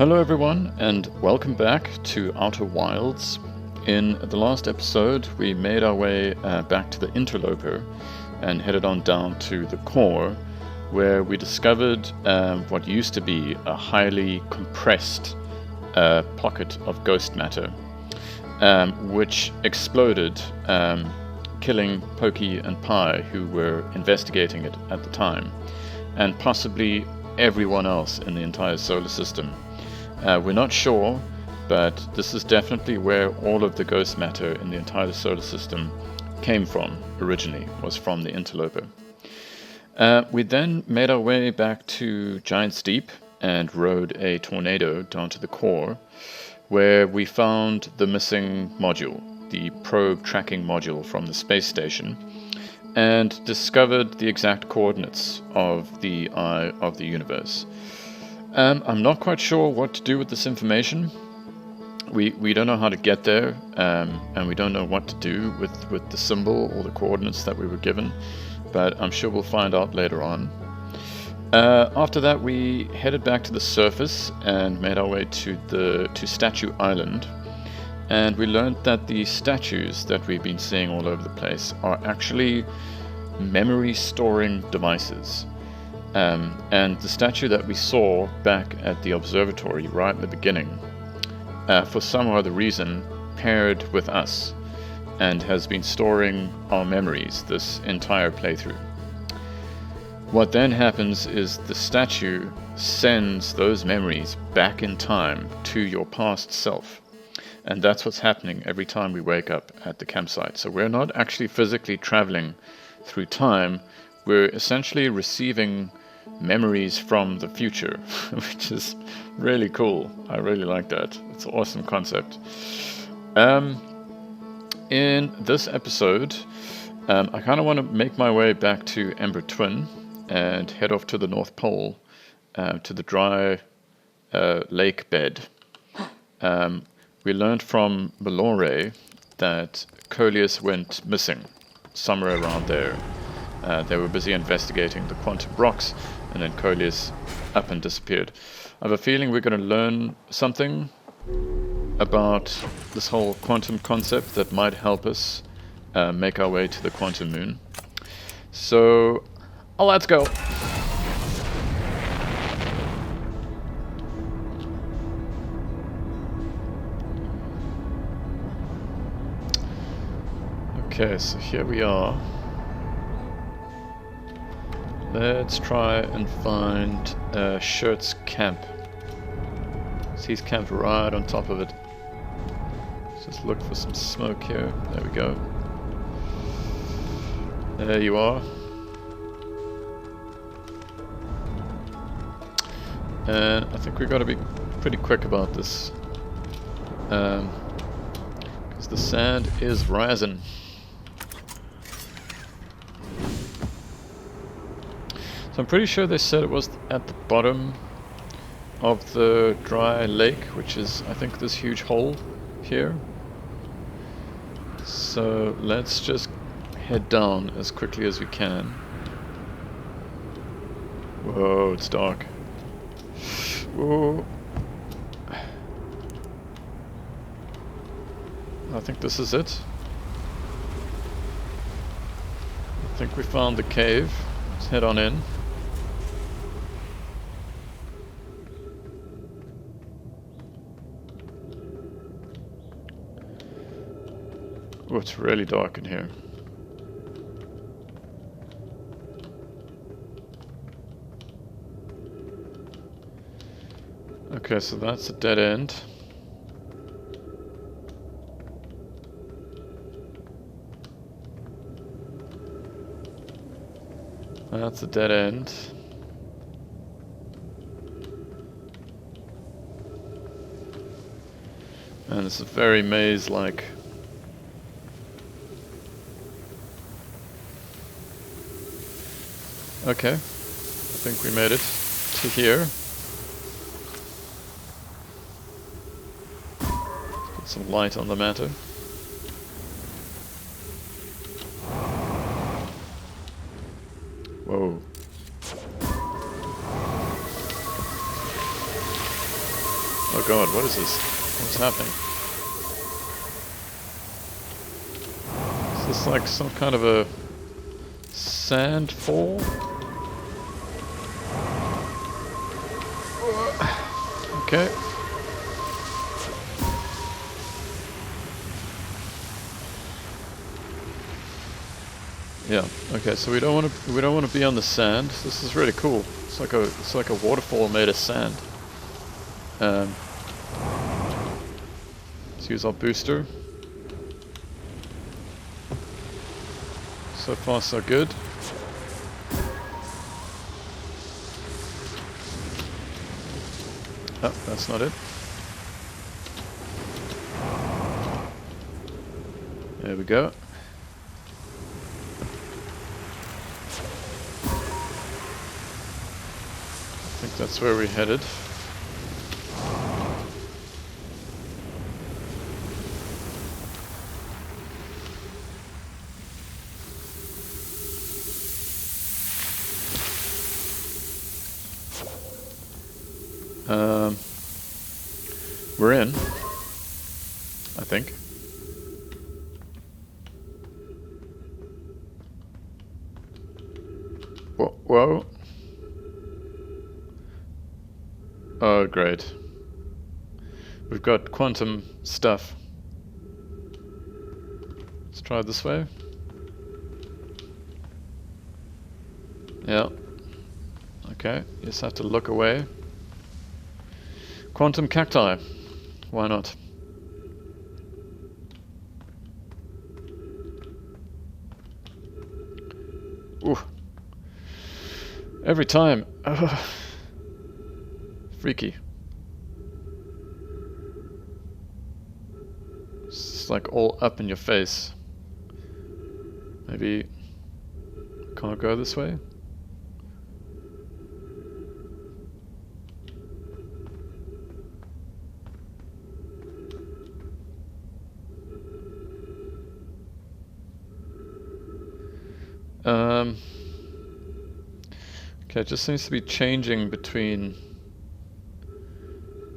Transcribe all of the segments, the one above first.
Hello everyone, and welcome back to Outer Wilds. In the last episode, we made our way back to the interloper and headed on down to the core, where we discovered what used to be a highly compressed pocket of ghost matter, which exploded, killing Pokey and Pi, who were investigating it at the time, and possibly everyone else in the entire solar system. We're not sure, but this is definitely where all of the ghost matter in the entire solar system came from originally, was from the interloper. We then made our way back to Giant's Deep and rode a tornado down to the core, where we found the missing module, the probe tracking module from the space station, and discovered the exact coordinates of the eye of the universe. I'm not quite sure what to do with this information. We don't know how to get there, and we don't know what to do with the symbol or the coordinates that we were given, but I'm sure we'll find out later on. After that, we headed back to the surface and made our way to Statue Island, and we learned that the statues that we've been seeing all over the place are actually memory storing devices. And the statue that we saw back at the observatory right at the beginning, for some other reason, paired with us and has been storing our memories this entire playthrough. What then happens is the statue sends those memories back in time to your past self. And that's what's happening every time we wake up at the campsite. So we're not actually physically traveling through time. We're essentially receiving memories from the future, which is really cool. I really like that. It's an awesome concept. In this episode, I kind of want to make my way back to Ember Twin and head off to the North Pole, to the dry lake bed. We learned from Malore that Coleus went missing somewhere around there. They were busy investigating the quantum rocks, and then Coleus up and disappeared. I have a feeling we're going to learn something about this whole quantum concept that might help us make our way to the quantum moon. So, let's go! Okay, so here we are. Let's try and find Shirt's camp. So he's camped right on top of it. Let's just look for some smoke here. There we go. There you are. And I think we've got to be pretty quick about this, because the sand is rising. So I'm pretty sure they said it was at the bottom of the dry lake, which is, I think, this huge hole here. So let's just head down as quickly as we can. Whoa, it's dark. Whoa. I think this is it. I think we found the cave. Let's head on in. Oh, it's really dark in here. Okay, so that's a dead end. That's a dead end. And it's a very maze-like. Okay, I think we made it to here. Put some light on the matter. Whoa. god, what is this? What's happening? Is this like some kind of a sand fall? Okay. Yeah. Okay. So we don't want to be on the sand. This is really cool. It's like a waterfall made of sand. Let's use our booster. So far, so good. Oh, that's not it. There we go. I think that's where we headed. We're in, I think. Whoa. Oh, great. We've got quantum stuff. Let's try it this way. Yeah. Okay, you just have to look away. Quantum cacti. Why not? Ooh. Every time. Freaky. It's like all up in your face. Maybe can't go this way? Okay, it just seems to be changing between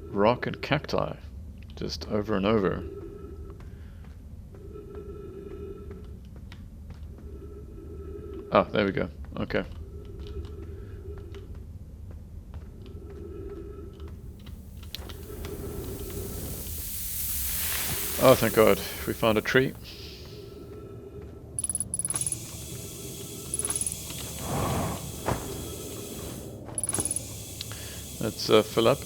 rock and cacti, just over and over. Oh, there we go. Okay. Oh, thank God, we found a tree. Let's fill up.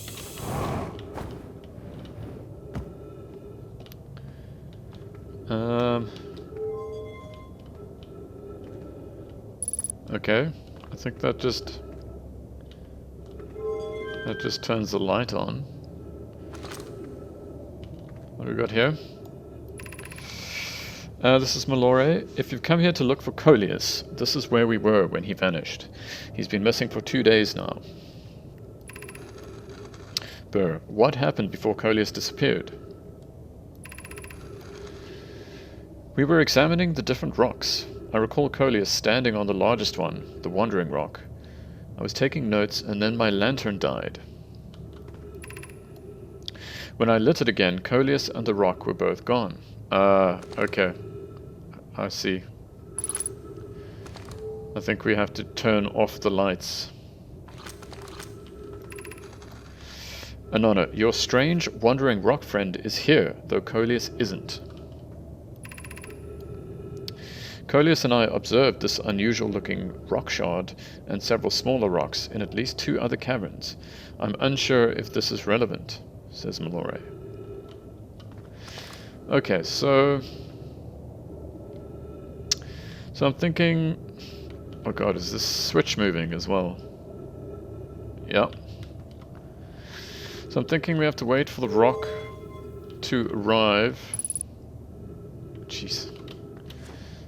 Okay, I think that just turns the light on. What do we got here? This is Malore. If you've come here to look for Coleus, this is where we were when he vanished. He's been missing for 2 days now. Burr, what happened before Coleus disappeared? We were examining the different rocks. I recall Coleus standing on the largest one, the Wandering Rock. I was taking notes and then my lantern died. When I lit it again, Coleus and the rock were both gone. Okay. I see. I think we have to turn off the lights. Anona, your strange, wandering rock friend is here, though Coleus isn't. Coleus and I observed this unusual-looking rock shard and several smaller rocks in at least 2 other caverns. I'm unsure if this is relevant, says Malore. Okay, so I'm thinking... Oh god, is this switch moving as well? Yeah. So I'm thinking we have to wait for the rock to arrive. Jeez.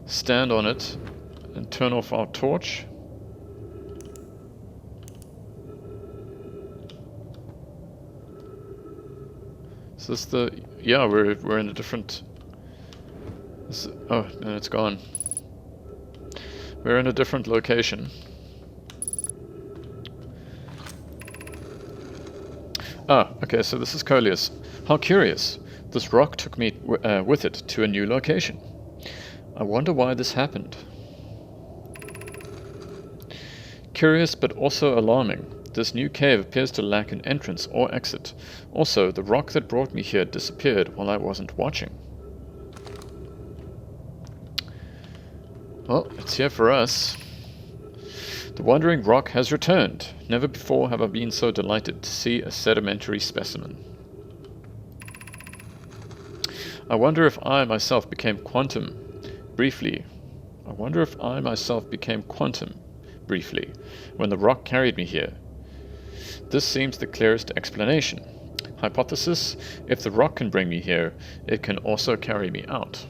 Stand on it and turn off our torch. Is this the... Yeah, we're in a different... Oh, and it's gone. We're in a different location. Ah, okay, so this is Coleus. How curious. This rock took me with it to a new location. I wonder why this happened. Curious but also alarming. This new cave appears to lack an entrance or exit. Also, the rock that brought me here disappeared while I wasn't watching. Well, it's here for us. The wandering rock has returned. Never before have I been so delighted to see a sedimentary specimen. I wonder if I myself became quantum briefly. when the rock carried me here. This seems the clearest explanation. Hypothesis: if the rock can bring me here, it can also carry me out.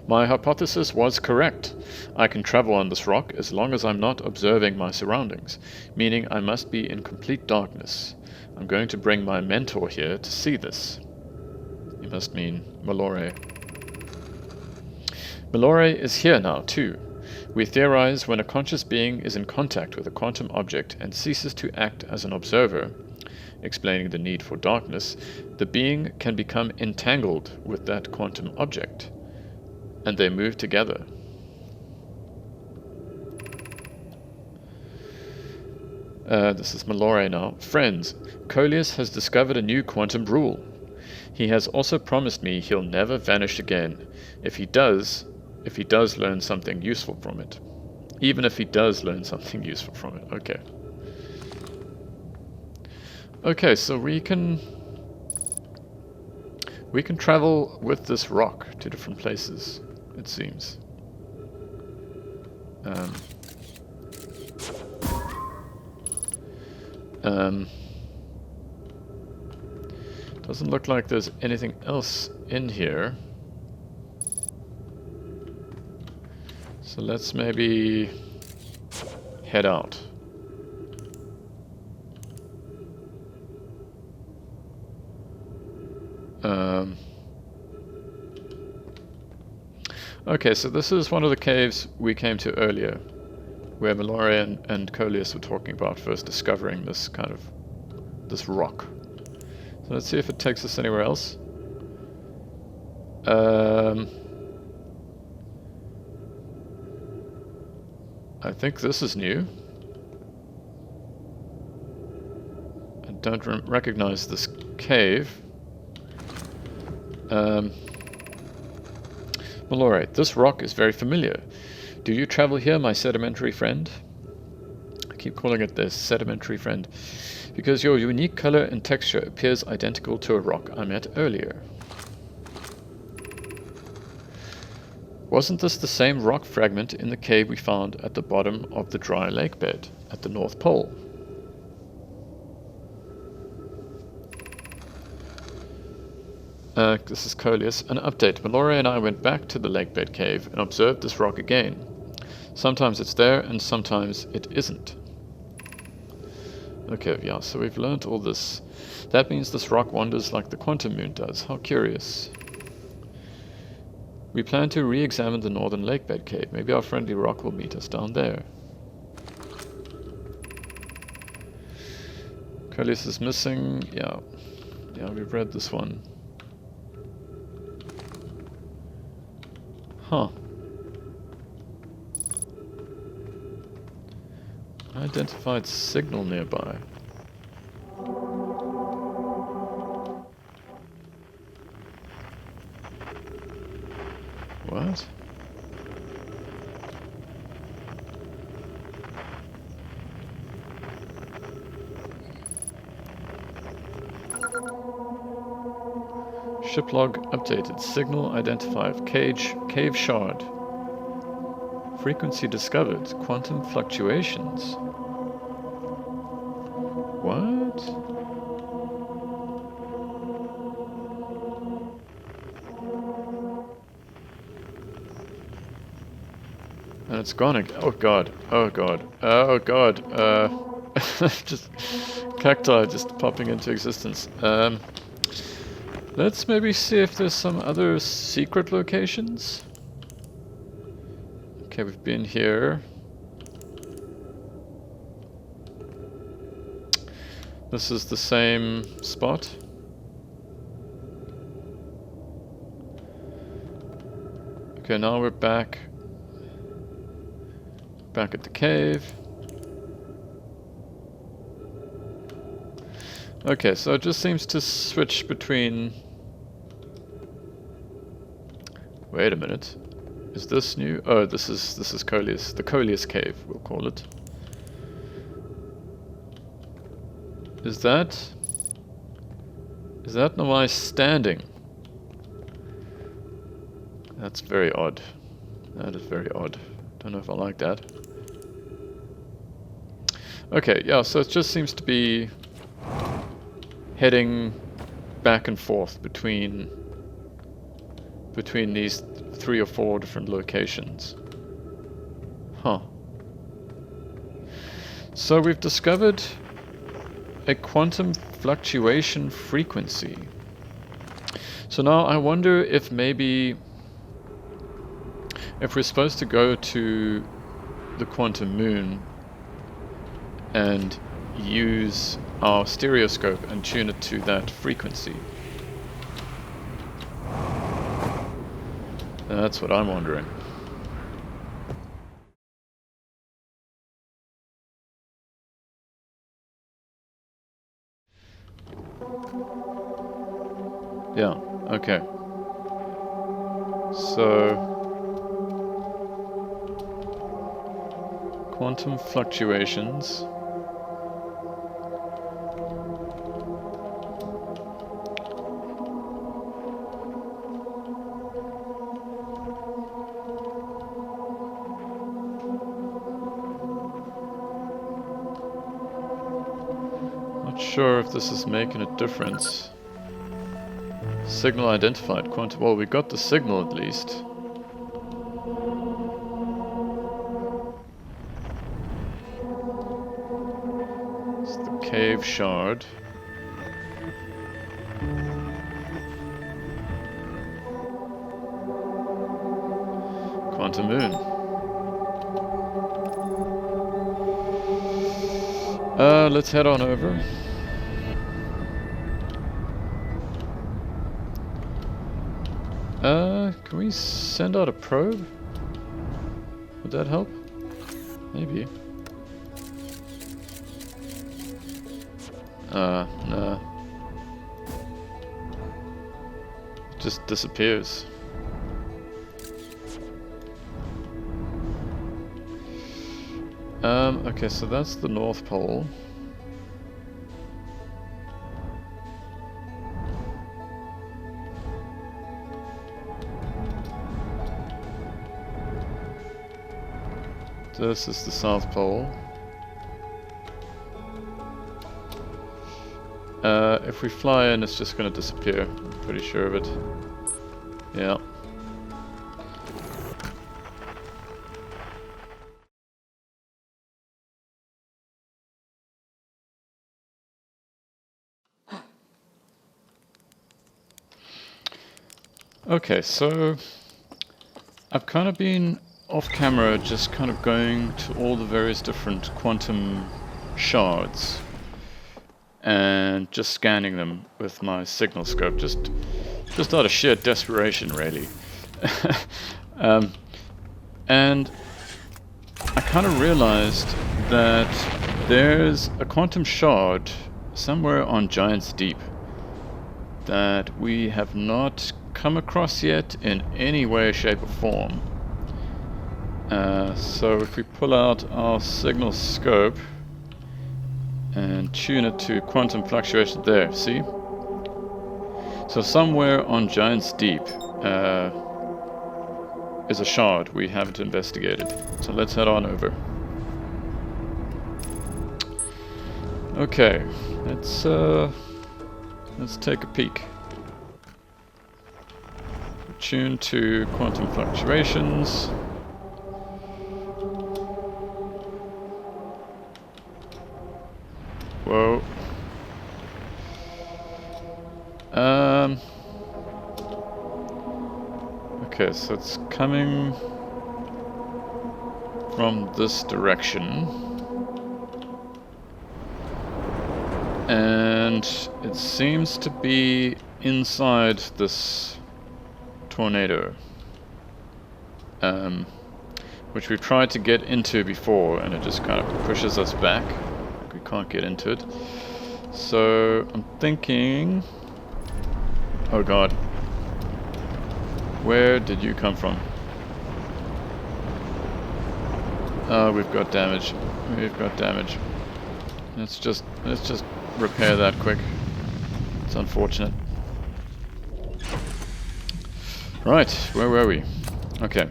My hypothesis was correct. I can travel on this rock as long as I'm not observing my surroundings, meaning I must be in complete darkness. I'm going to bring my mentor here to see this. You must mean Malore. Malore is here now, too. We theorize when a conscious being is in contact with a quantum object and ceases to act as an observer, explaining the need for darkness, the being can become entangled with that quantum object, and they move together. This is Malore now. Friends, Coleus has discovered a new quantum rule. He has also promised me he'll never vanish again. If he does learn something useful from it. Even if he does learn something useful from it. Okay. Okay, so we can travel with this rock to different places, it seems. Doesn't look like there's anything else in here. So let's maybe head out. Okay, so this is one of the caves we came to earlier, where Malore and Coleus were talking about first discovering this rock. So let's see if it takes us anywhere else. I think this is new. I don't recognize this cave. Malore, this rock is very familiar. Do you travel here, my sedimentary friend? I keep calling it this, sedimentary friend, because your unique color and texture appears identical to a rock I met earlier. Wasn't this the same rock fragment in the cave we found at the bottom of the dry lake bed at the North Pole? This is Coleus. An update. Malore and I went back to the lake bed cave and observed this rock again. Sometimes it's there and sometimes it isn't. Okay, yeah, so we've learned all this. That means this rock wanders like the quantum moon does. How curious. We plan to re-examine the northern lakebed cave. Maybe our friendly rock will meet us down there. Coleus is missing. Yeah, we've read this one. Huh. Identified signal nearby. What? Ship log updated. Signal identified. Cave shard. Frequency discovered. Quantum fluctuations. What? And it's gone again. Oh god. Oh god. Oh god. Just cacti just popping into existence. Let's maybe see if there's some other secret locations. Okay, we've been here. This is the same spot. Okay, now we're back at the cave. Okay, so it just seems to switch between... Wait a minute. Is this new? Oh, this is Coleus. The Coleus cave, we'll call it. Is that Nawai standing? That's very odd. That is very odd. Don't know if I like that. Okay, yeah, so it just seems to be heading back and forth between these 3 or 4 different locations. Huh. So we've discovered a quantum fluctuation frequency. So now I wonder if maybe if we're supposed to go to the quantum moon and use our stereoscope and tune it to that frequency. That's what I'm wondering. Yeah, okay. So, quantum fluctuations. Not sure if this is making a difference. Signal identified. Quantum. Well, we got the signal at least. It's the cave shard. Quantum moon. Let's head on over. Can we send out a probe? Would that help? Maybe. No. It just disappears. Okay, so that's the North Pole. This is the South Pole. If we fly in, it's just going to disappear. I'm pretty sure of it. Yeah. Okay, so I've kind of been off camera just kind of going to all the various different quantum shards and just scanning them with my signal scope, just out of sheer desperation, really. And I kind of realized that there's a quantum shard somewhere on Giant's Deep that we have not come across yet in any way, shape or form. So if we pull out our signal scope and tune it to quantum fluctuation, there, see? So somewhere on Giant's Deep is a shard we haven't investigated. So let's head on over. Okay, let's take a peek. Tune to quantum fluctuations. Whoa. Okay, so it's coming from this direction. And it seems to be inside this tornado, which we've tried to get into before, and it just kind of pushes us back. We can't get into it. So I'm thinking... Oh god. Where did you come from? Oh, we've got damage. We've got damage. Let's just repair that quick. It's unfortunate. Right, where were we? Okay.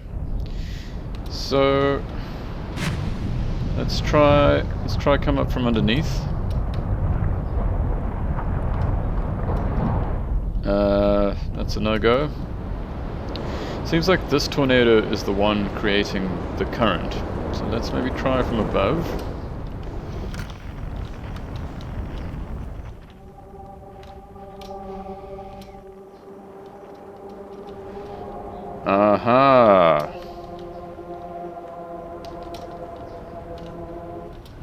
So let's try come up from underneath. That's a no-go. Seems like this tornado is the one creating the current. So let's maybe try from above. Aha!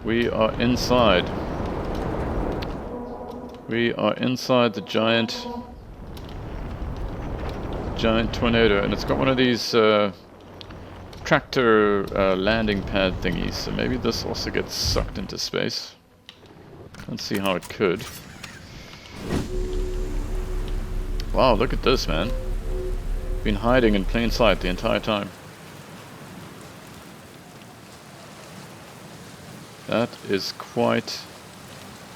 We are inside. We are inside the giant tornado, and it's got one of these tractor landing pad thingies, so maybe this also gets sucked into space. Let's see how it could. Wow, look at this, man. Been hiding in plain sight the entire time. That is quite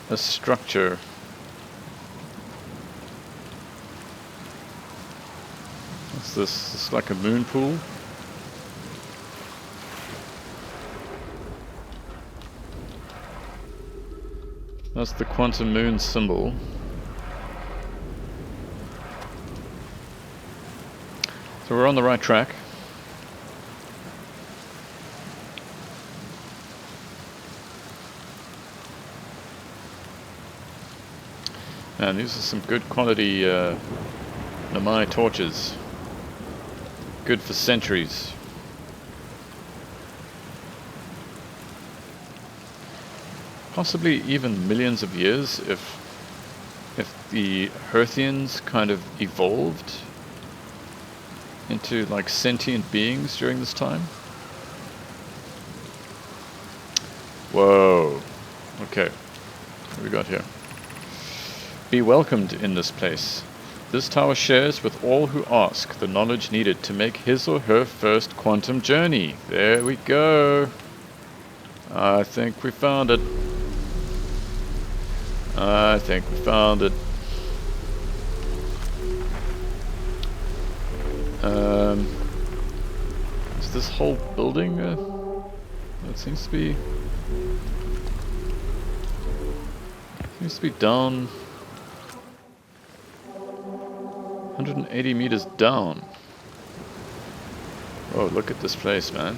a structure. What's this? This is like a moon pool? That's the quantum moon symbol. So we're on the right track. And these are some good quality Namai torches. Good for centuries. Possibly even millions of years if the Hearthians kind of evolved into like sentient beings during this time. Whoa. Okay. What do we got here? Be welcomed in this place. This tower shares with all who ask the knowledge needed to make his or her first quantum journey. There we go. I think we found it. I think we found it. Is this whole building? It seems to be down 180 meters down. Oh, look at this place, man.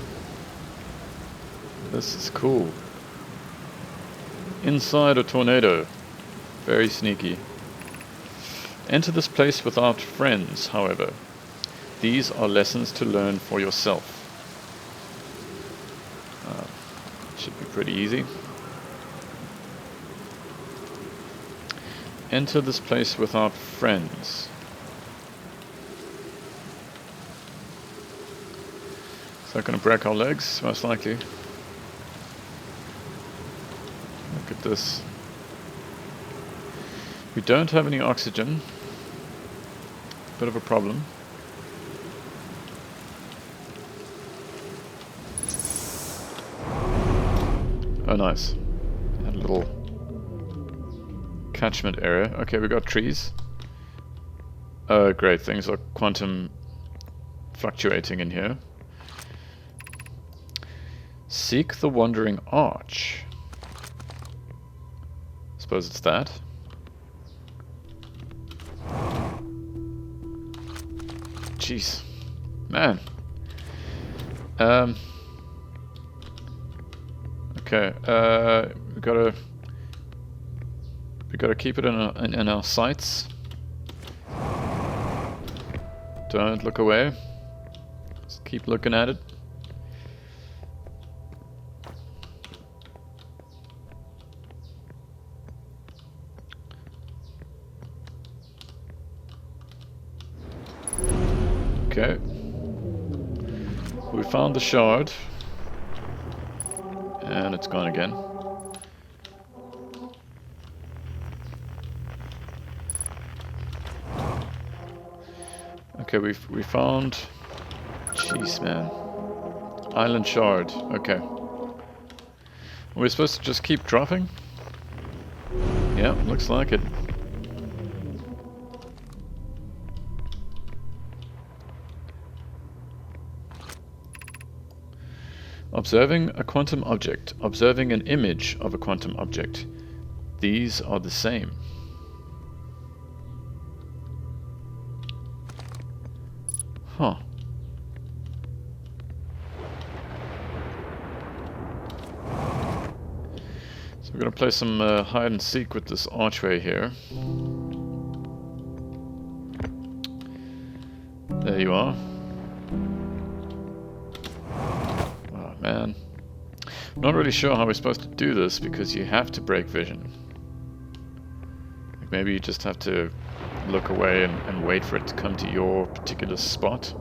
This is cool. Inside a tornado. Very sneaky. Enter this place without friends, however. These are lessons to learn for yourself. Should be pretty easy. Enter this place without friends. Is that going to break our legs? Most likely. Look at this. We don't have any oxygen. Bit of a problem. Oh, nice. Had a little catchment area. Okay, we got trees. Oh, great. Things are quantum fluctuating in here. Seek the Wandering Arch. Suppose it's that. Jeez. Man. Okay, we gotta keep it in our sights. Don't look away. Just keep looking at it. Okay. We found the shard. And it's gone again. Okay, we found... Jeez, man. Island shard. Okay. We're supposed to just keep dropping? Yeah, looks like it. Observing a quantum object. Observing an image of a quantum object. These are the same. Huh. So we're going to play some hide and seek with this archway here. There you are. Oh man. I'm not really sure how we're supposed to do this because you have to break vision. Like maybe you just have to look away and wait for it to come to your particular spot.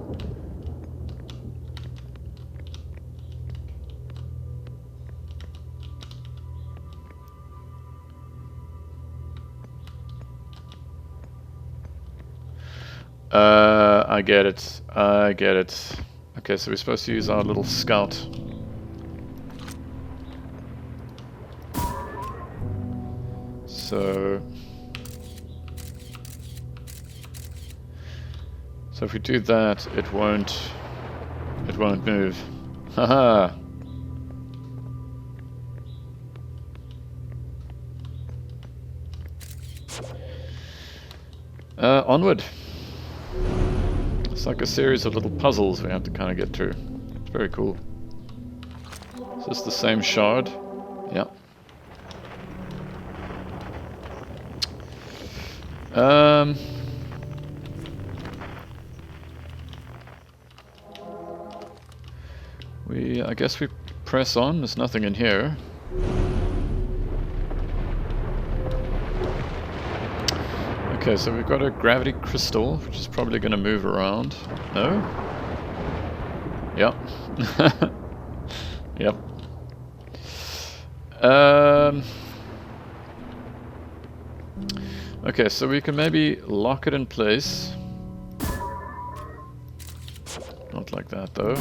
I get it. I get it. Okay, so we're supposed to use our little scout. So if we do that, it won't move. Haha. Onward. It's like a series of little puzzles we have to kind of get through. It's very cool. Is this the same shard? Yeah. I guess we press on. There's nothing in here. Okay, so we've got a gravity crystal, which is probably going to move around. No? Yep. Yep. Okay, so we can maybe lock it in place. Not like that, though.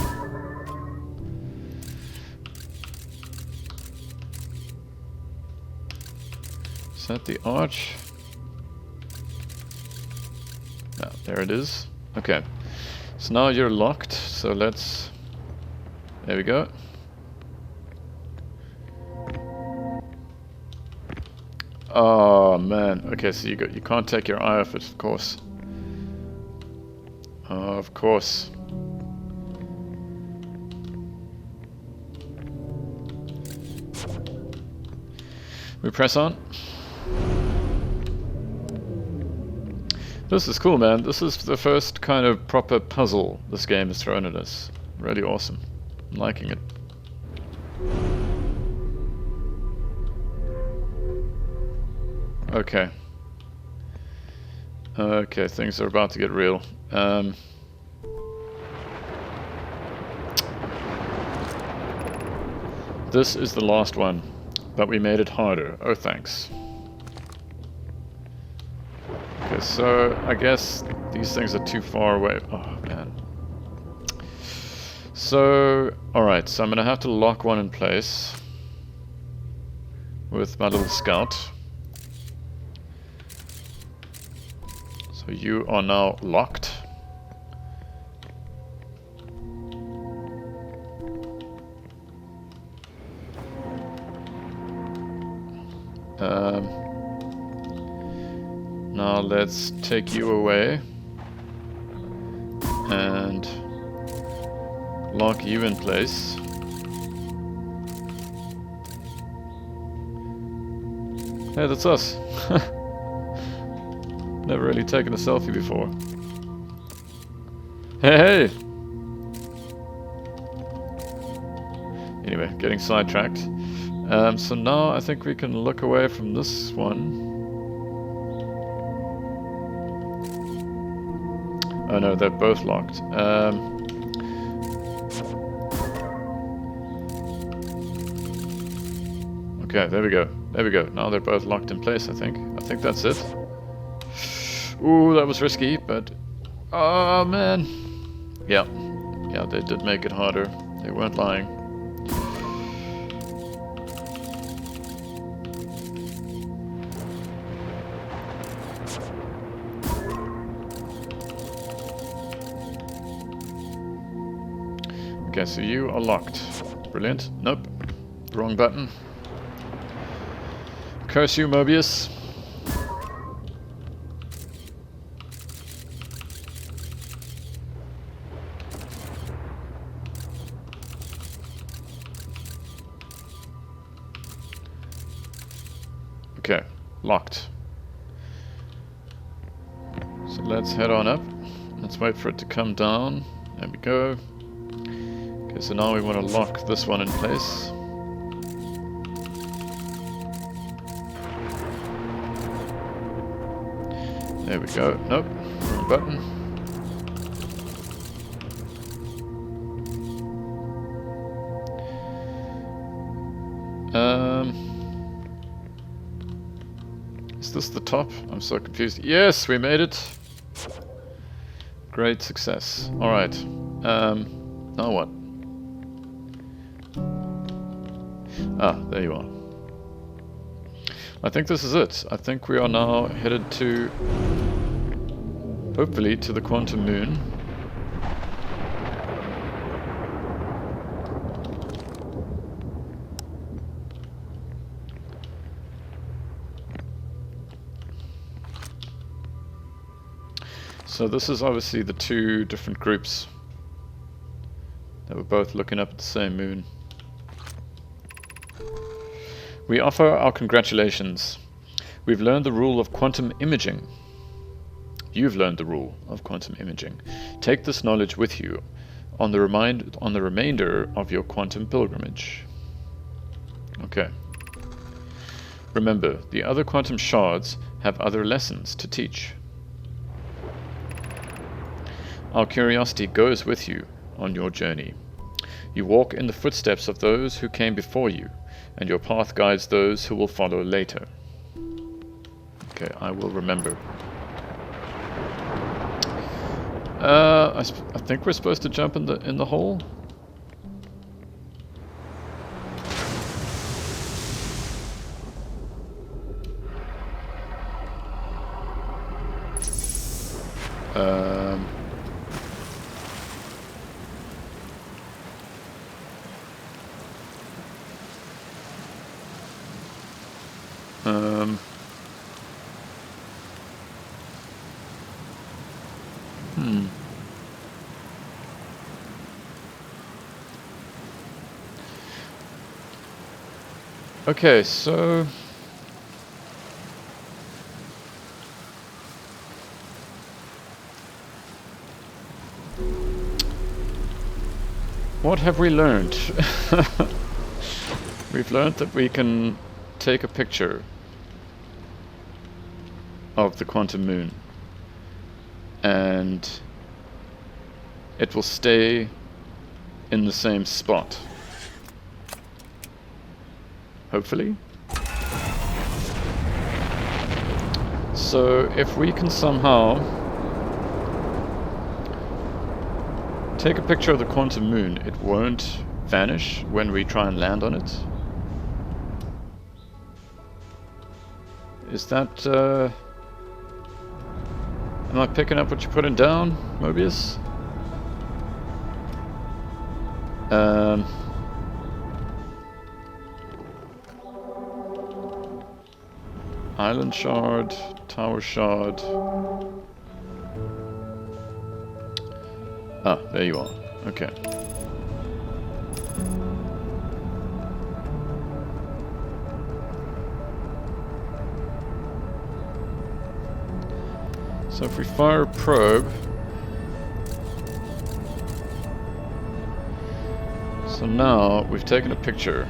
Is that the arch? Ah, there it is. Okay. So now you're locked, so let's... There we go. Oh man. Okay, so you can't take your eye off it, of course. Of course. We press on. This is cool, man. This is the first kind of proper puzzle this game has thrown at us. Really awesome. I'm liking it. Okay. Okay, things are about to get real. This is the last one, but we made it harder. Oh, thanks. Okay, so I guess these things are too far away. Oh, man. So, alright, so I'm gonna have to lock one in place with my little scout. So you are now locked. Now let's take you away and lock you in place. Hey, that's us. Never really taken a selfie before. Hey, hey! Anyway, getting sidetracked. So now I think we can look away from this one. Oh no, they're both locked. Okay, there we go. There we go. Now they're both locked in place, I think. I think that's it. Ooh, that was risky, but... Oh, man. Yeah. Yeah, they did make it harder. They weren't lying. Okay, so you are locked. Brilliant. Nope. Wrong button. Curse you, Mobius. Okay, locked. So let's head on up. Let's wait for it to come down. There we go. Okay, so now we want to lock this one in place. There we go. Nope. Wrong button. Is this the top? I'm so confused. Yes, we made it. Great success. Alright. Now what? Ah, there you are. I think this is it. I think we are now headed to, hopefully, to the quantum moon. So this is obviously the two different groups that were both looking up at the same moon. We offer our congratulations. We've learned the rule of quantum imaging. You've learned the rule of quantum imaging. Take this knowledge with you on the remainder of your quantum pilgrimage. Okay. Remember, the other quantum shards have other lessons to teach. Our curiosity goes with you on your journey. You walk in the footsteps of those who came before you, and your path guides those who will follow later. Okay, I will remember. I think we're supposed to jump in the hole. Okay, so what have we learned? We've learned that we can take a picture of the quantum moon and it will stay in the same spot. Hopefully. So if we can somehow take a picture of the quantum moon, it won't vanish when we try and land on it. Is that... am I picking up what you're putting down, Mobius? Island shard, tower shard. Ah, there you are. Okay. So if we fire a probe, so now we've taken a picture.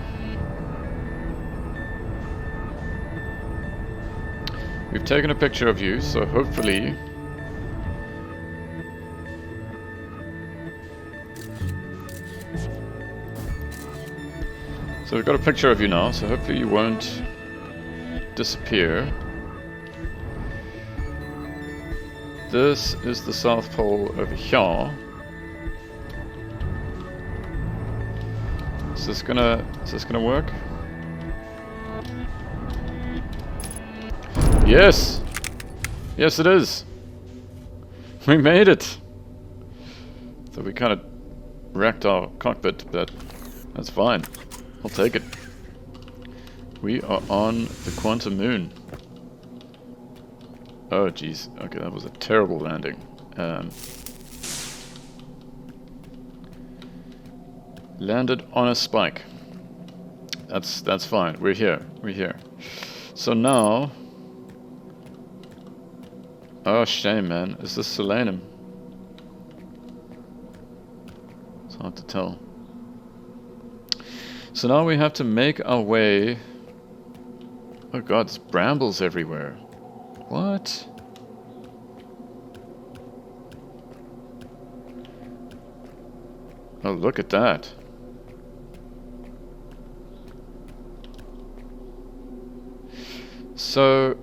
We've taken a picture of you, so hopefully So we've got a picture of you now, so hopefully you won't disappear. This is the South Pole over here. Is this gonna work? Yes! Yes, it is! We made it! So we kind of wrecked our cockpit, but that's fine. I'll take it. We are on the Quantum Moon. Oh, jeez. Okay, that was a terrible landing. Landed on a spike. That's fine. We're here. We're here. So now... Oh, shame, man. Is this Solanum? It's hard to tell. So now we have to make our way... Oh god, there's brambles everywhere. What? Oh, look at that. So...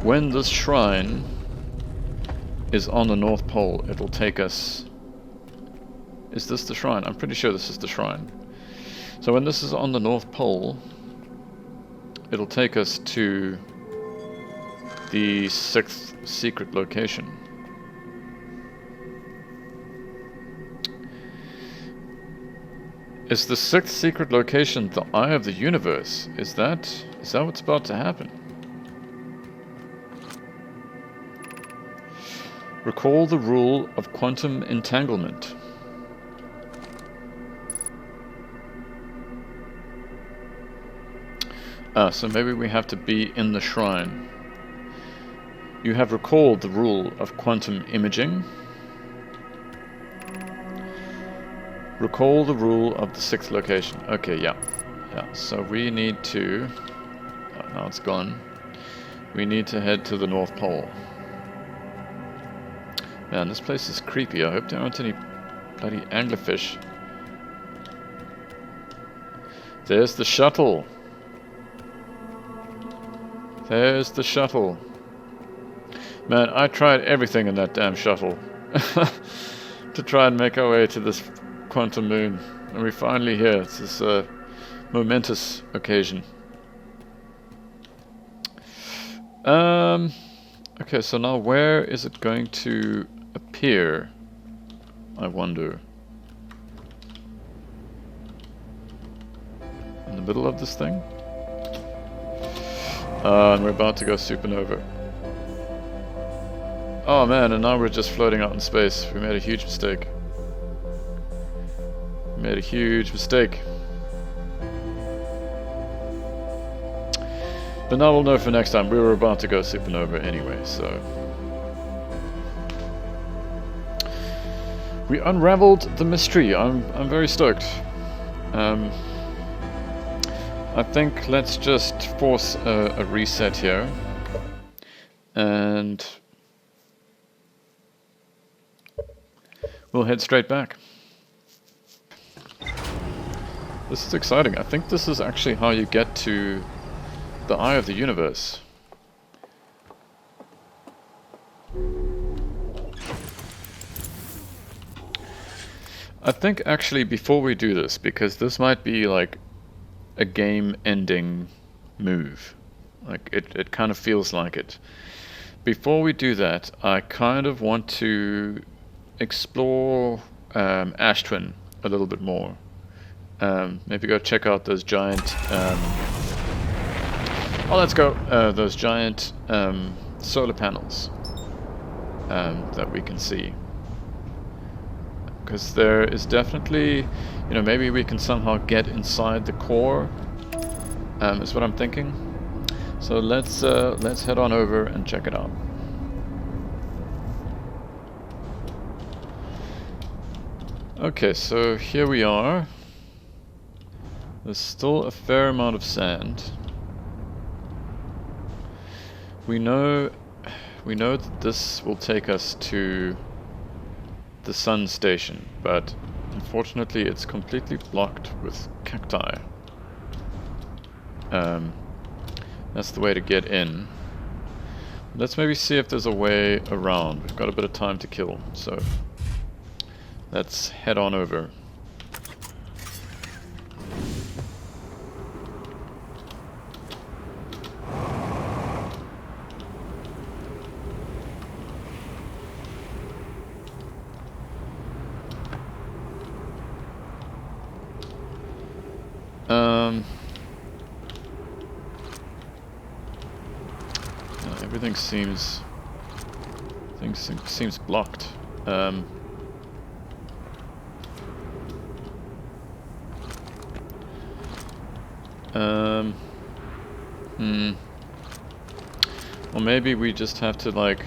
when this shrine is on the North Pole, it'll take us... Is this the shrine? I'm pretty sure this is the shrine. So when this is on the North Pole, it'll take us to the 6th secret location. Is the 6th secret location the Eye of the Universe? Is that what's about to happen? Recall the rule of quantum entanglement. So maybe we have to be in the shrine. You have recalled the rule of quantum imaging. Recall the rule of the 6th location. Okay, yeah. Yeah, so we need to... Oh, now it's gone. We need to head to the North Pole. Man, this place is creepy. I hope there aren't any bloody anglerfish. There's the shuttle. There's the shuttle. Man, I tried everything in that damn shuttle to try and make our way to this quantum moon. And we're finally here. It's this momentous occasion. Okay, so now where is it going to appear? I wonder. In the middle of this thing? And we're about to go supernova. Oh man, and now we're just floating out in space. We made a huge mistake. We made a huge mistake. But now we'll know for next time. We were about to go supernova anyway, so... We unraveled the mystery. I'm very stoked. I think let's just force a reset here. And... we'll head straight back. This is exciting. I think this is actually how you get to the Eye of the Universe. I think actually before we do this, because this might be like a game-ending move. Like it kind of feels like it. Before we do that, I kind of want to explore Ash Twin a little bit more. Maybe go check out those giant... let's go. Those giant solar panels that we can see. Because there is definitely, you know, maybe we can somehow get inside the core, is what I'm thinking. So let's head on over and check it out. Okay, so here we are. There's still a fair amount of sand. We know that this will take us to the sun station, but Unfortunately, it's completely blocked with cacti. That's the way to get in. Let's maybe see if there's a way around. We've got a bit of time to kill, so let's head on over. Everything seems blocked. Or maybe we just have to like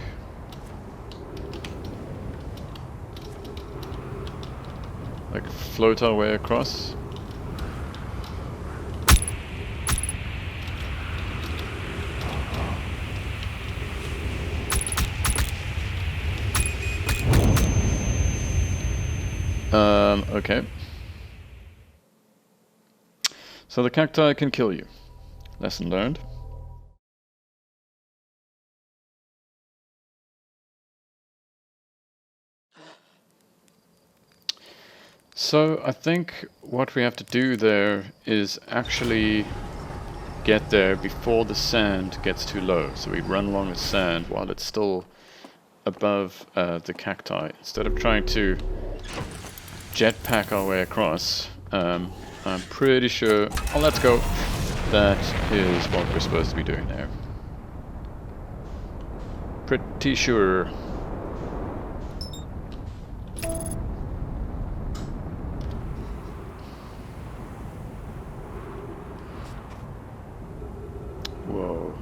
float our way across. Okay. So the cacti can kill you. Lesson learned. So I think what we have to do there is actually get there before the sand gets too low. So we run along the sand while it's still above the cacti. Instead of trying to jetpack our way across, I'm pretty sure... Oh, let's go! That is what we're supposed to be doing there. Pretty sure. Whoa.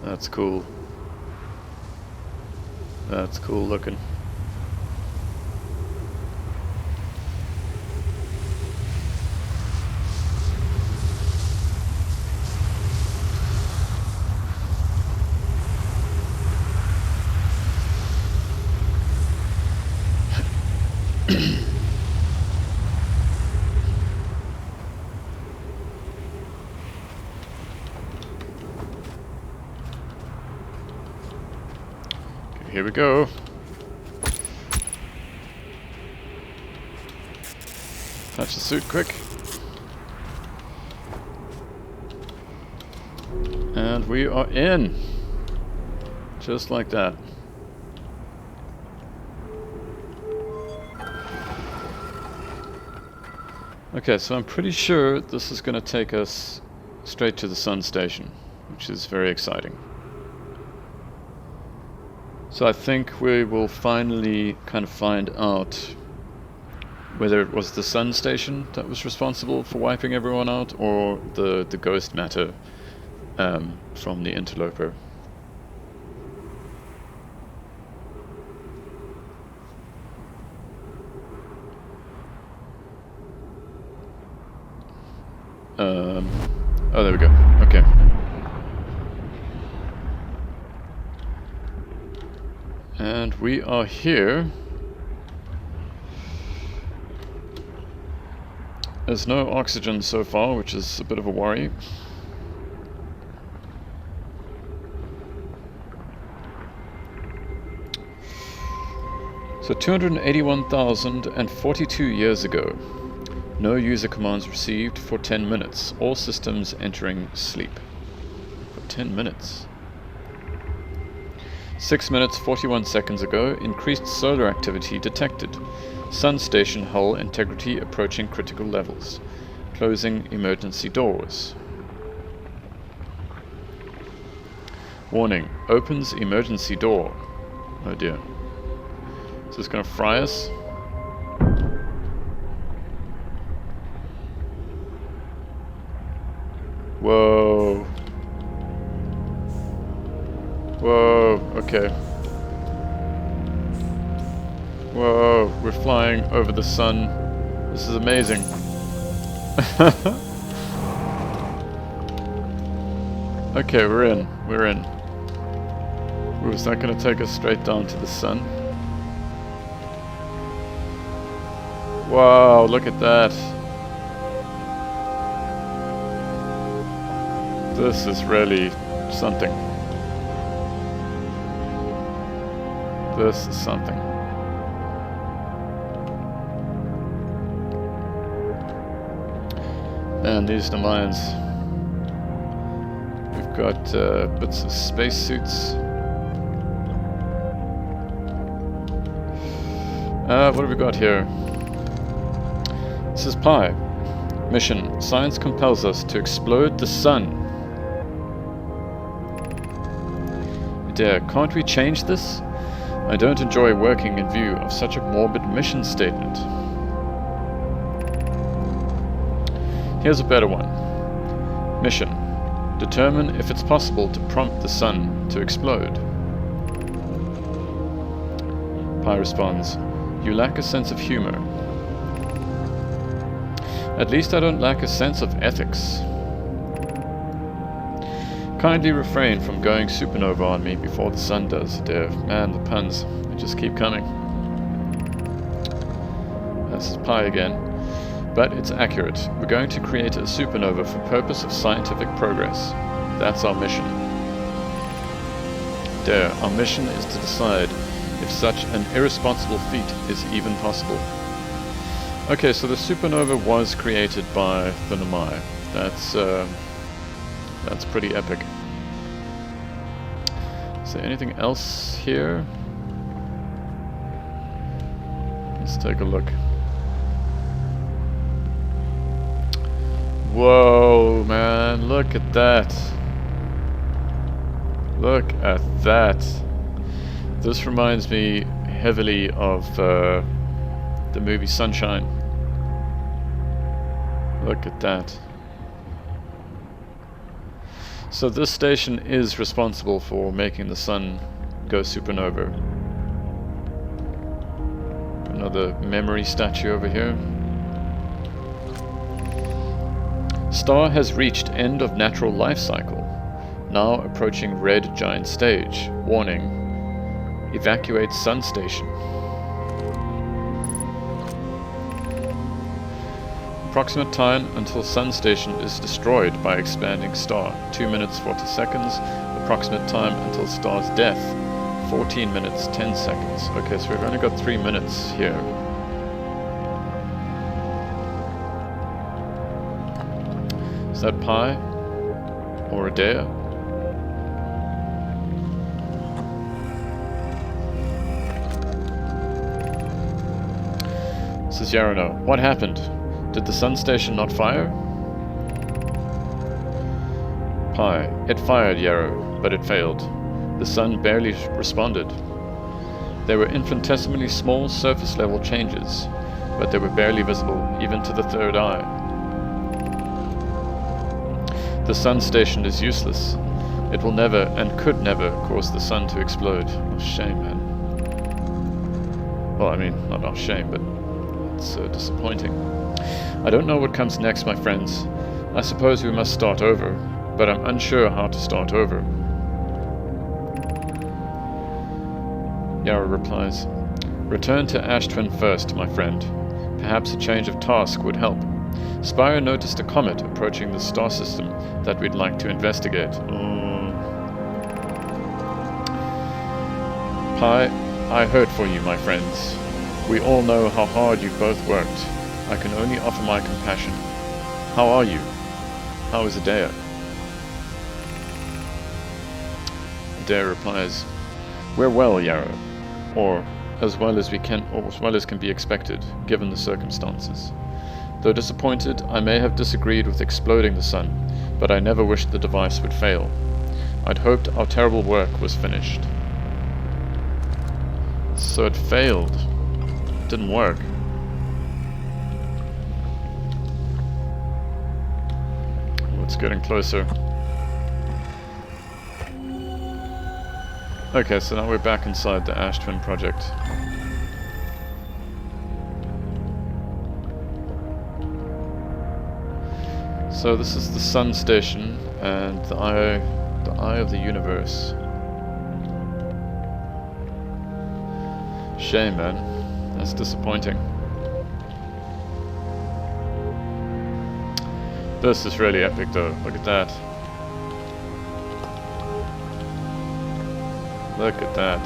That's cool. That's cool looking. Here we go. Attach the suit quick. And we are in. Just like that. Okay, so I'm pretty sure this is going to take us straight to the sun station, which is very exciting. So I think we will finally kind of find out whether it was the sun station that was responsible for wiping everyone out, or the ghost matter from the interloper. Oh, there we go. Okay. And we are here. There's no oxygen so far, which is a bit of a worry. So 281,042 years ago. No user commands received for 10 minutes. All systems entering sleep. For 10 minutes. 6 minutes 41 seconds ago, increased solar activity detected. Sun station hull integrity approaching critical levels. Closing emergency doors. Warning, opens emergency door. Oh dear. Is this gonna fry us? Whoa. Whoa, okay. Whoa, we're flying over the sun. This is amazing. Okay, we're in. We're in. Ooh, is that going to take us straight down to the sun? Wow, look at that. This is really something. This is something. And these are the mines. We've got bits of spacesuits. What have we got here? This is Pi. Mission. Science compels us to explode the sun. Dear, can't we change this? I don't enjoy working in view of such a morbid mission statement. Here's a better one. Mission. Determine if it's possible to prompt the sun to explode. Pi responds, you lack a sense of humor. At least I don't lack a sense of ethics. Kindly refrain from going supernova on me before the sun does, dear. Man, the puns, they just keep coming. This is Pi again. But it's accurate. We're going to create a supernova for purpose of scientific progress. That's our mission. Dear, our mission is to decide if such an irresponsible feat is even possible. Okay, so the supernova was created by the Nomai. That's pretty epic. Is there anything else here? Let's take a look. Whoa, man, look at that. Look at that. This reminds me heavily of the movie Sunshine. Look at that. So this station is responsible for making the sun go supernova. Another memory statue over here. Star has reached end of natural life cycle. Now approaching red giant stage. Warning. Evacuate sun station. Approximate time until sun station is destroyed by expanding star, 2 minutes 40 seconds. Approximate time until star's death, 14 minutes 10 seconds. Okay, so we've only got 3 minutes here. Is that Pi? Or Adea? This is Yarano. What happened? Did the sun station not fire? Pi. It fired, Yarrow, but it failed. The sun barely responded. There were infinitesimally small surface level changes, but they were barely visible even to the third eye. The sun station is useless. It will never and could never cause the sun to explode. Oh, shame, man. Well, I mean, not our shame, but it's disappointing. I don't know what comes next, my friends. I suppose we must start over, but I'm unsure how to start over. Yara replies, return to Ash Twin first, my friend. Perhaps a change of task would help. Spire noticed a comet approaching the star system that we'd like to investigate. Pi, I heard for you, my friends. We all know how hard you've both worked. I can only offer my compassion. How are you? How is Adea? Adea replies, we're well, Yarrow. Or as well as can be expected, given the circumstances. Though disappointed, I may have disagreed with exploding the sun, but I never wished the device would fail. I'd hoped our terrible work was finished. So it failed. It didn't work. It's getting closer. Okay, so now we're back inside the Ash Twin project. So this is the sun station and the eye of the universe. Shame, man. That's disappointing. This is really epic though, look at that. Look at that.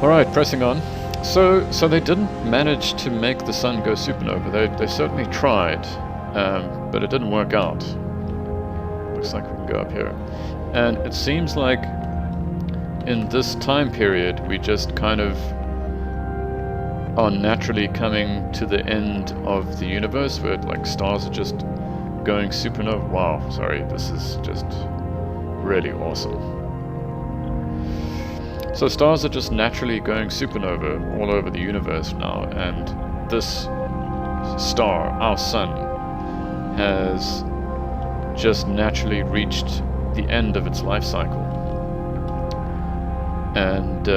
Alright, pressing on. So they didn't manage to make the sun go supernova. They certainly tried, but it didn't work out. Looks like we can go up here. And it seems like in this time period we just kind of are naturally coming to the end of the universe where like stars are just going supernova. Wow, sorry, this is just really awesome. So stars are just naturally going supernova all over the universe now, and this star, our sun, has just naturally reached the end of its life cycle. And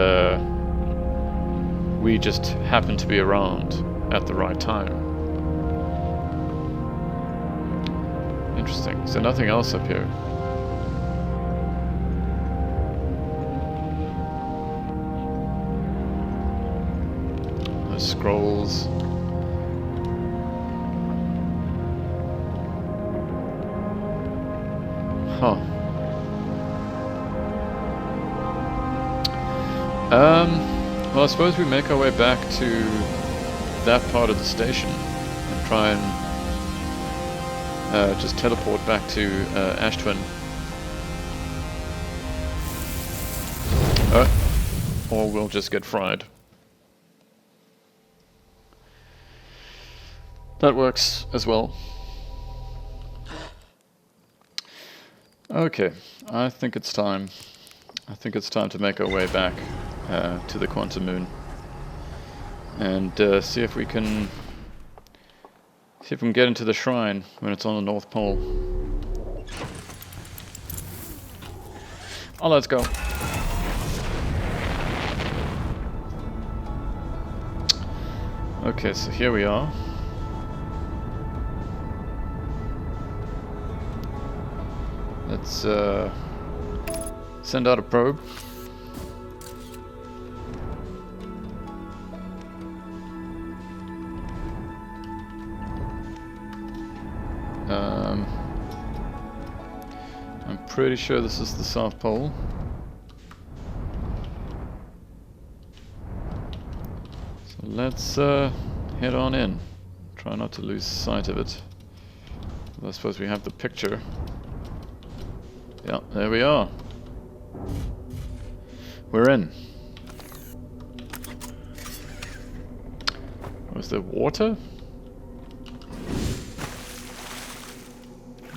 we just happen to be around at the right time. Interesting. So nothing else up here. Those scrolls. Huh. Well, I suppose we make our way back to that part of the station and try and just teleport back to Ashtwin. Or we'll just get fried. That works as well. Okay, I think it's time. I think it's time to make our way back to the Quantum Moon and see if we can get into the shrine when it's on the North Pole. Oh, let's go. Okay, so here we are. Let's send out a probe. I'm pretty sure this is the South Pole. So let's head on in. Try not to lose sight of it. I suppose we have the picture. Yeah, there we are. We're in. Was there water?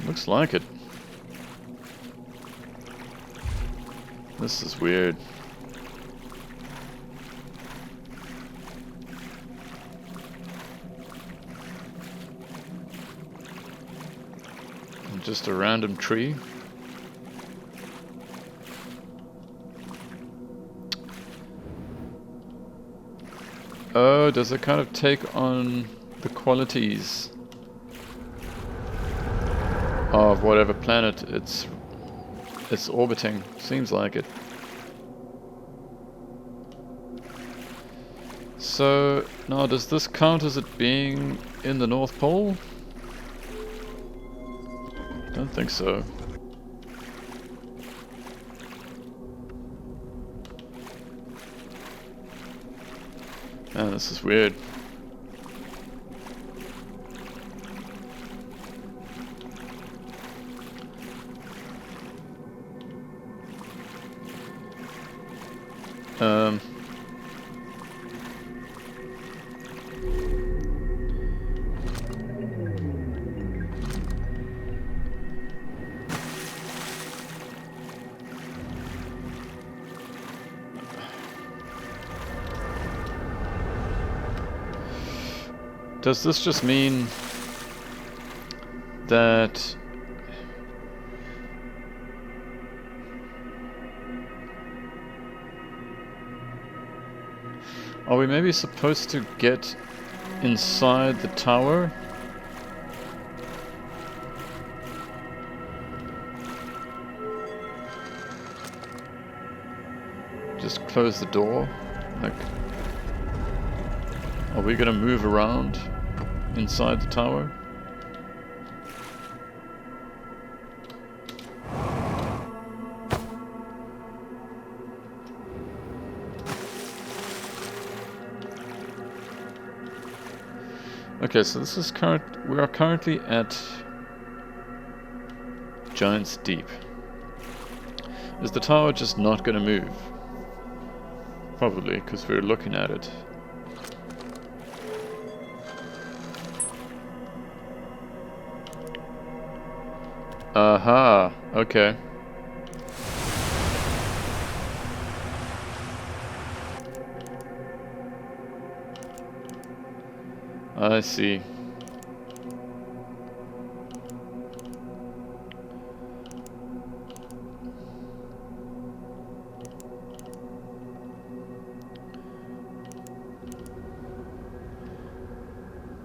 Looks like it. This is weird. And just a random tree. Oh, does it kind of take on the qualities of whatever planet it's orbiting? Seems like it. So now, does this count as it being in the North Pole? Don't think so. Man, this is weird. Does this just mean that are we maybe supposed to get inside the tower? Just close the door, like Are we gonna move around inside the tower? Okay, so this is we are currently at Giant's Deep. Is the tower just not gonna move? Probably, because we're looking at it. Aha, okay. I see.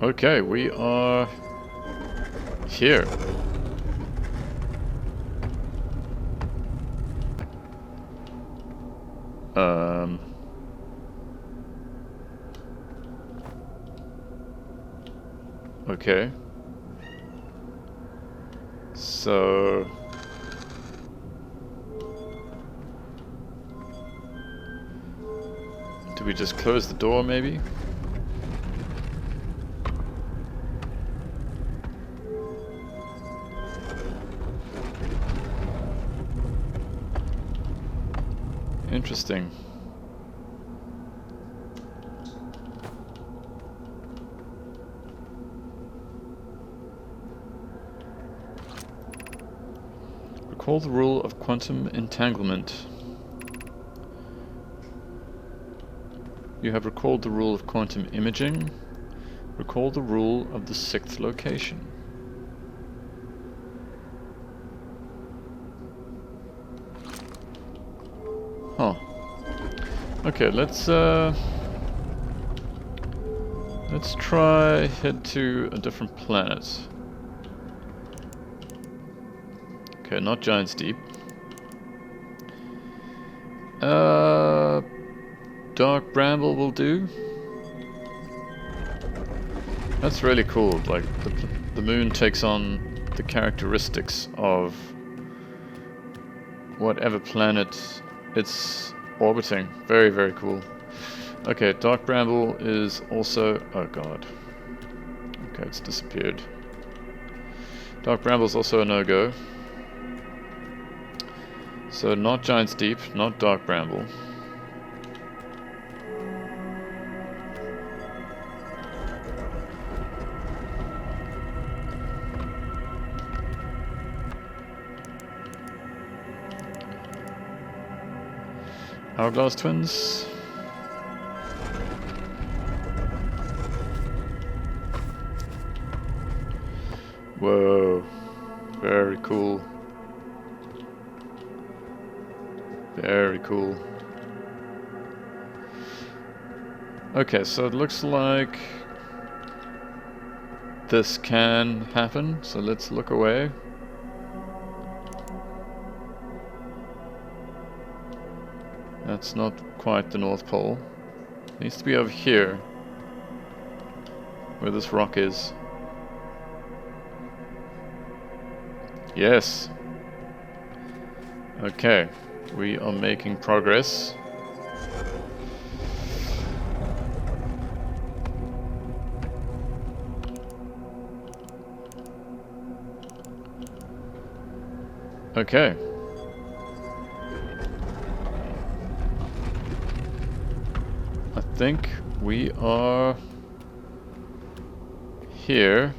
Okay, we are here. Okay. So... do we just close the door, maybe? Interesting. Recall the rule of quantum entanglement. You have recalled the rule of quantum imaging. Recall the rule of the 6th location. Huh. Okay, let's try head to a different planet. Okay, not Giant's Deep. Dark Bramble will do. That's really cool. Like the moon takes on the characteristics of whatever planet it's orbiting. Very, very cool. Okay, Dark Bramble is also... oh god. Okay, it's disappeared. Dark Bramble is also a no-go. So not Giant's Deep, not Dark Bramble. Hourglass Twins. Whoa, very cool. Very cool. Okay, so it looks like this can happen, so let's look away. That's not quite the North Pole. It needs to be over here, where this rock is. Yes. Okay, we are making progress. Okay. I think we are here.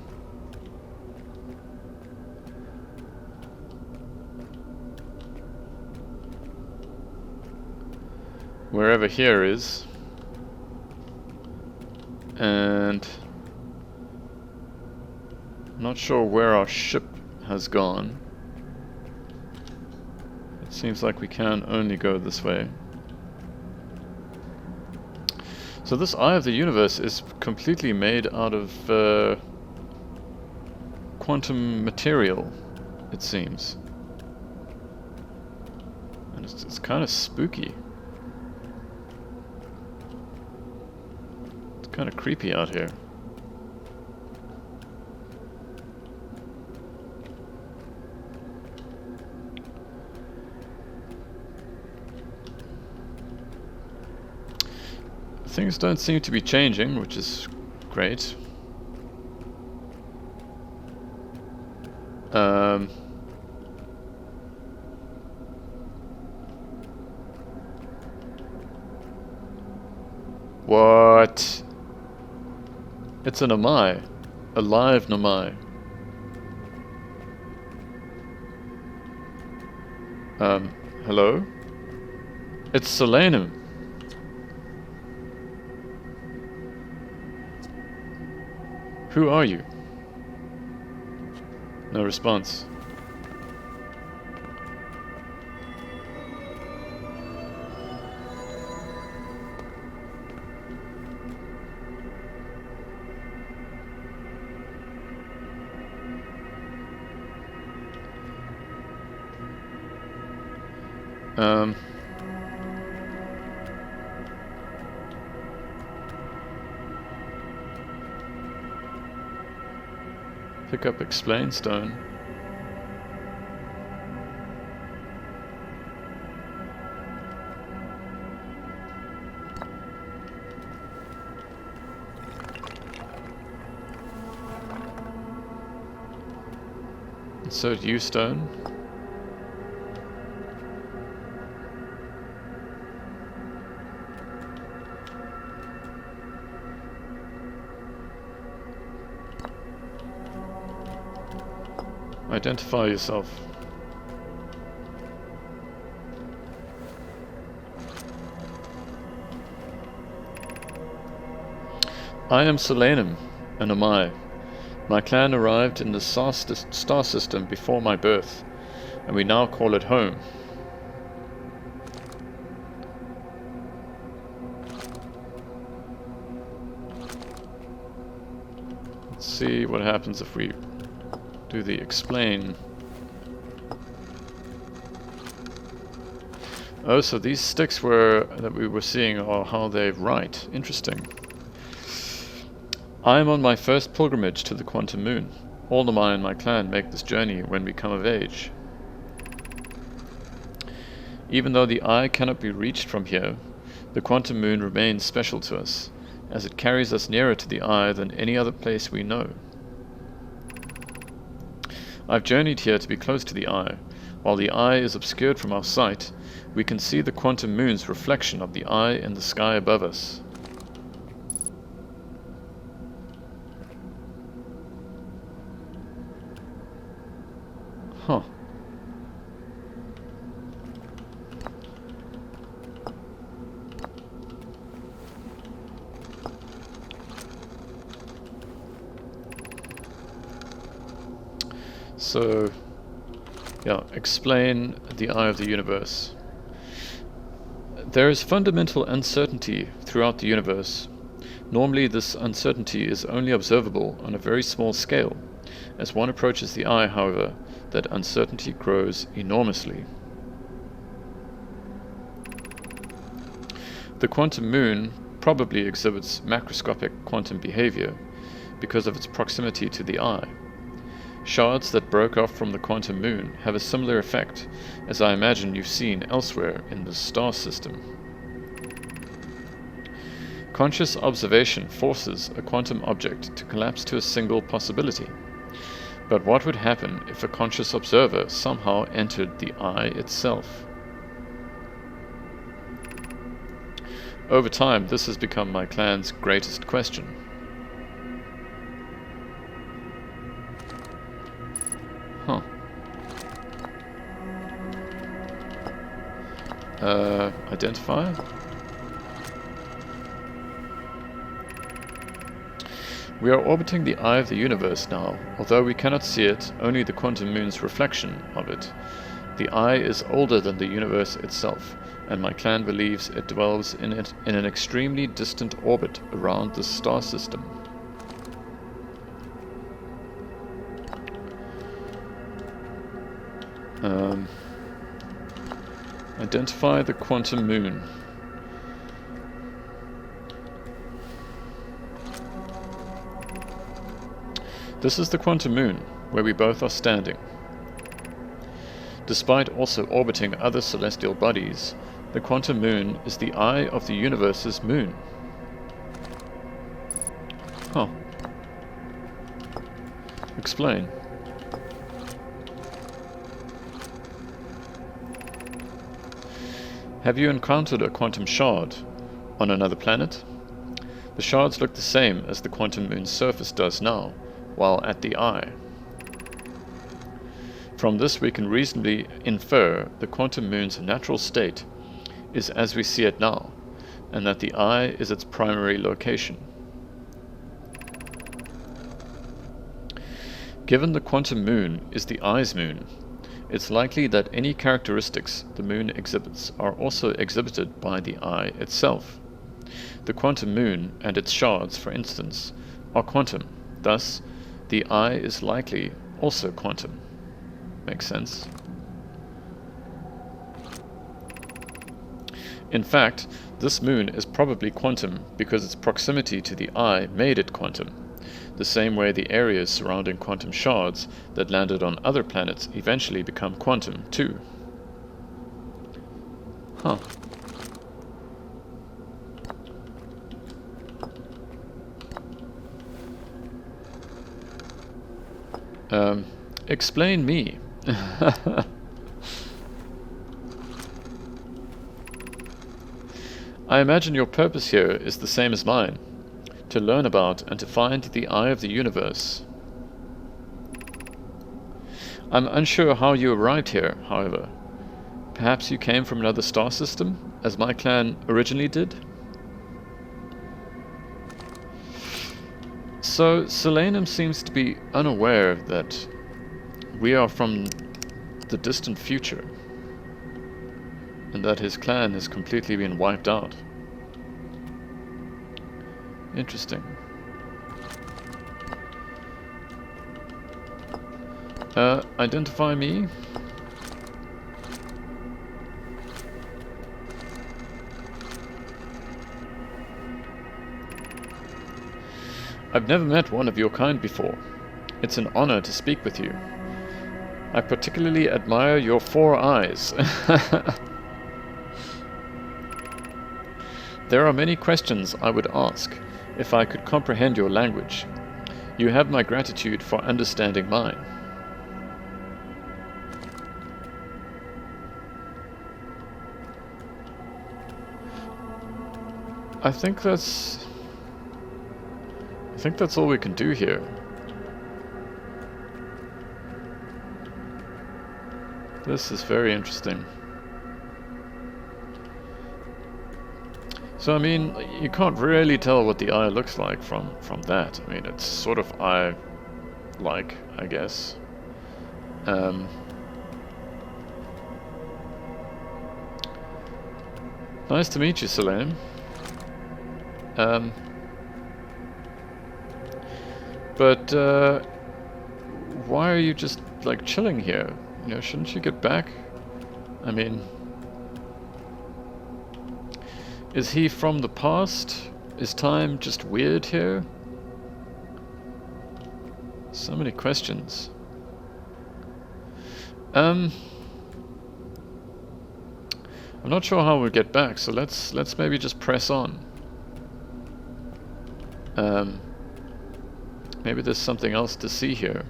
Wherever here is. And I'm not sure where our ship has gone. It seems like we can only go this way. So this Eye of the Universe is completely made out of quantum material, it seems. And it's kind of spooky. It's Kind of creepy out here. Things don't seem to be changing, which is great. What? It's an Namai. A live Namai. Hello? It's Solanum. Who are you? No response. Pick up explain stone. Insert U stone. Identify yourself. I am Solanum, an Amai. My clan arrived in the star system before my birth, and we now call it home. Let's see what happens if we do the explain. Oh, so these sticks that we were seeing are how they write. Interesting. I am on my first pilgrimage to the Quantum Moon. All the Maya in my clan make this journey when we come of age. Even though the eye cannot be reached from here, the Quantum Moon remains special to us, as it carries us nearer to the eye than any other place we know. I've journeyed here to be close to the eye. While the eye is obscured from our sight, we can see the Quantum Moon's reflection of the eye in the sky above us. Huh. So, yeah, explain the eye of the universe. There is fundamental uncertainty throughout the universe. Normally this uncertainty is only observable on a very small scale. As one approaches the eye, however, that uncertainty grows enormously. The quantum moon probably exhibits macroscopic quantum behavior because of its proximity to the eye. Shards that broke off from the quantum moon have a similar effect, as I imagine you've seen elsewhere in the star system. Conscious observation forces a quantum object to collapse to a single possibility. But what would happen if a conscious observer somehow entered the eye itself? Over time, this has become my clan's greatest question. Huh. Identify? We are orbiting the eye of the universe now. Although we cannot see it, only the quantum moon's reflection of it. The eye is older than the universe itself, and my clan believes it dwells in an extremely distant orbit around the star system. Identify the quantum moon. This is the quantum moon, where we both are standing. Despite also orbiting other celestial bodies, the quantum moon is the eye of the universe's moon. Huh. Explain. Have you encountered a quantum shard on another planet? The shards look the same as the quantum moon's surface does now, while at the eye. From this we can reasonably infer the quantum moon's natural state is as we see it now, and that the eye is its primary location. Given the quantum moon is the eye's moon, it's likely that any characteristics the moon exhibits are also exhibited by the eye itself. The quantum moon and its shards, for instance, are quantum. Thus, the eye is likely also quantum. Makes sense? In fact, this moon is probably quantum because its proximity to the eye made it quantum, the same way the areas surrounding quantum shards that landed on other planets eventually become quantum too. Huh. Explain me. I imagine your purpose here is the same as mine, to learn about and to find the eye of the universe. I'm unsure how you arrived here, however. Perhaps you came from another star system, as my clan originally did? So, Solanum seems to be unaware that we are from the distant future, and that his clan has completely been wiped out. Interesting. Identify me? I've never met one of your kind before. It's an honor to speak with you. I particularly admire your 4 eyes. There are many questions I would ask if I could comprehend your language. You have my gratitude for understanding mine. I think that's all we can do here. This is very interesting. So I mean, you can't really tell what the eye looks like from that. I mean, it's sort of eye-like, I guess. Nice to meet you, Solanum. But why are you just like chilling here? You know, shouldn't you get back? I mean, is he from the past? Is time just weird here? So many questions. I'm not sure how we'll get back, so let's maybe just press on. Maybe there's something else to see here.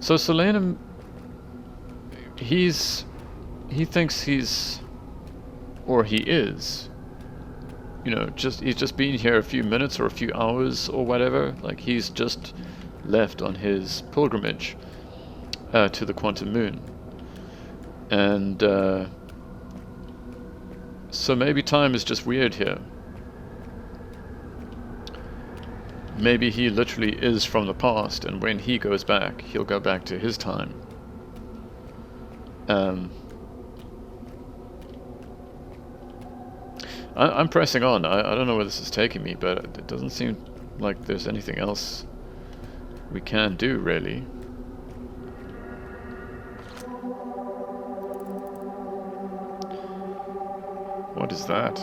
So Solanum, he thinks he's, or he is, you know, he's just been here a few minutes or a few hours or whatever. Like he's just left on his pilgrimage to the quantum moon, and so maybe time is just weird here. Maybe he literally is from the past, and when he goes back, he'll go back to his time. I'm pressing on. I don't know where this is taking me, but it doesn't seem like there's anything else we can do, really. What is that?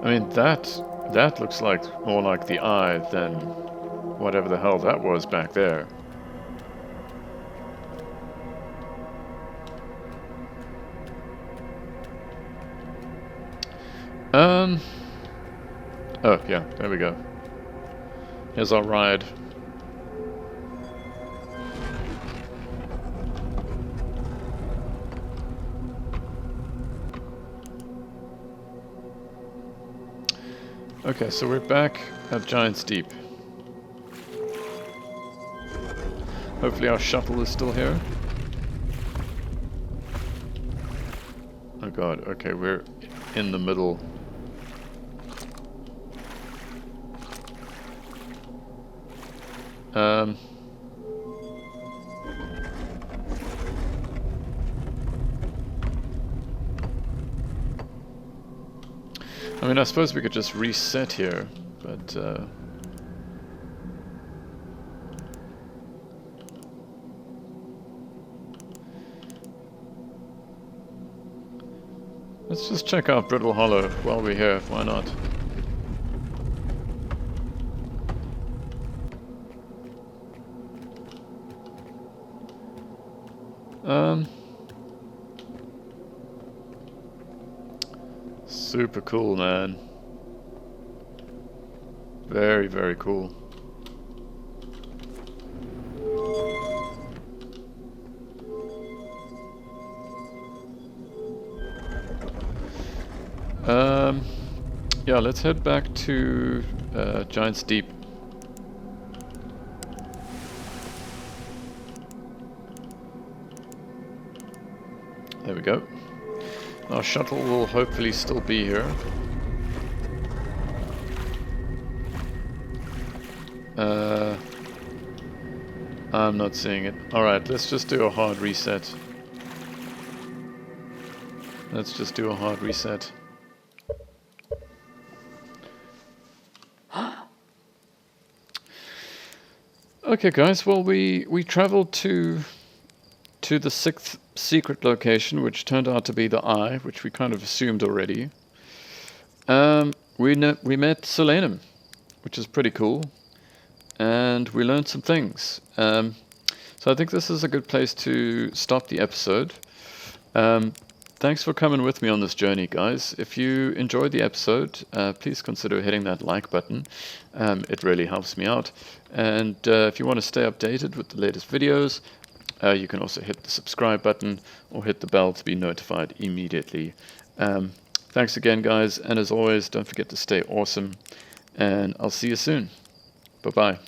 I mean, that looks like more like the eye than whatever the hell that was back there. Oh yeah, there we go. Here's our ride. Okay, so we're back at Giant's Deep. Hopefully our shuttle is still here. Oh god, okay, we're in the middle. I mean, I suppose we could just reset here, but let's just check out Brittle Hollow while we're here, why not? Super cool, man. Very, very cool. Yeah, let's head back to Giant's Deep. There we go. Our shuttle will hopefully still be here. I'm not seeing it. Alright, let's just do a hard reset. Let's just do a hard reset. Okay guys, well we traveled to the 6th secret location, which turned out to be the Eye, which we kind of assumed already. We met Solanum, which is pretty cool, and we learned some things. So I think this is a good place to stop the episode. Thanks for coming with me on this journey, guys. If you enjoyed the episode, please consider hitting that like button. It really helps me out. And if you want to stay updated with the latest videos, you can also hit the subscribe button or hit the bell to be notified immediately. Thanks again, guys. And as always, don't forget to stay awesome. And I'll see you soon. Bye-bye.